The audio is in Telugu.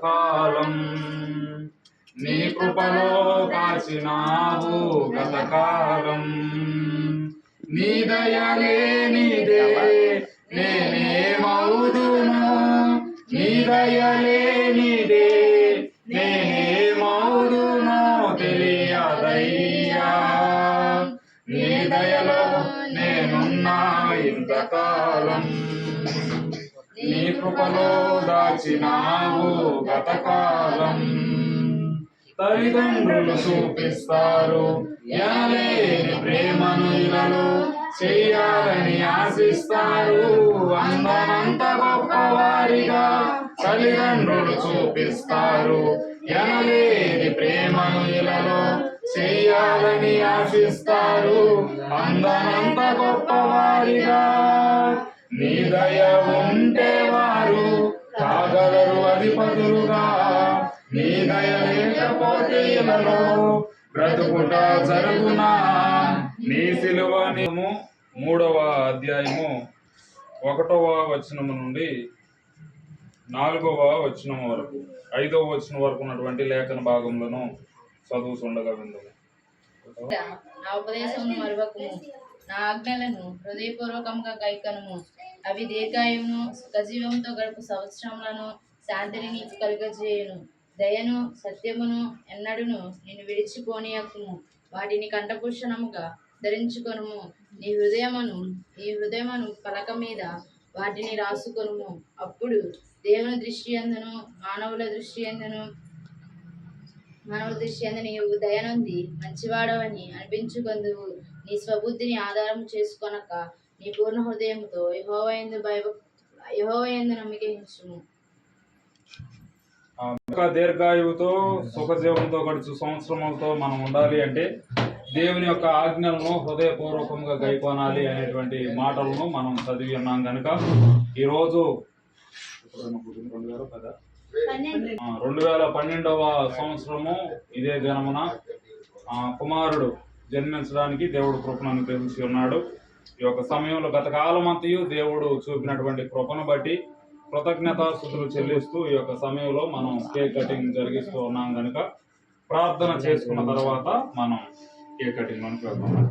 కాలం నీ కృపలో కాచినావు గతకాలం. నీ దయలేనిదే నేనేమౌదును, నీ దయలేనిదే నేనేమౌదును తెలియదయ్యా. నీ దయలో నేనున్నా ఇంతకాలం, నీ కృపలో దాచినావు గతకాలం. తల్లిదండ్రులు చూపిస్తారు ఎనలేని ప్రేమను ఇలలో, చెయ్యాలని ఆశిస్తారు అందనంత గొప్పవారిగా. తల్లిదండ్రులు చూపిస్తారు ఎనలేని ప్రేమను ఇలలో, చెయ్యాలని ఆశిస్తారు అందనంత గొప్పవారిగా. నీ దయ ఉంటే వారు కాగలరు అధిపతులుగా, నీ దయ లేకపోతే ఇలలో బ్రతుకుట జరుగునా. నీ సిలువ 3వ అధ్యాయము 1వ వచనము నుండి 4వ వచనం వరకు 5వ వచనం వరకు ఉన్నటువంటి లేఖన భాగములను చదువుతుండగా విందుము. నా ఉపదేశమును మరువకుము, నా ఆజ్ఞలను హృదయపూర్వకంగా గైకొనుము. అవి దీర్ఘాయువును సుఖజీవంతో గడుపు సంవత్సరములను శాంతిని నీకు కలుగజేయును. దయను సత్యమును ఎన్నడును నిన్ను విడిచిపోనీయకుము. వాటిని కంఠభూషణముగా ధరించుకొనుము. నీ హృదయమును పలక మీద వాటిని రాసుకొనుము. అప్పుడు దేవుని దృష్టి యందును మానవుల దృష్టి యందును నీవు దయనొంది మంచివాడవని అనిపించుకొందువు. నీ స్వబుద్ధిని ఆధారం చేసుకొనక నీ పూర్ణ హృదయముతో యెహోవా యందు నమ్మిక ఉంచుము. దీర్ఘాయువుతో సుఖజీవంతో గడుచు సంవత్సరములతో మనం ఉండాలి అంటే దేవుని యొక్క ఆజ్ఞలను హృదయపూర్వకంగా గైకొనాలి అనేటువంటి మాటలను మనం చదివి ఉన్నాం కనుక ఈరోజు 2012వ సంవత్సరము ఇదే దినమున కుమారుడు జన్మించడానికి దేవుడు కృపను అనుగ్రహించి ఉన్నాడు. ఈ యొక్క సమయంలో గత కాలమంతయు దేవుడు చూపినటువంటి కృపను బట్టి కృతజ్ఞతాస్తుతులు చెల్లిస్తూ ఈ యొక్క సమయంలో మనం కేక్ కటింగ్ జరిగిస్తూ ఉన్నాం కనుక ప్రార్థన చేసుకున్న తర్వాత మనం కేక్ కటింగ్ లోనికి వెళ్తాం.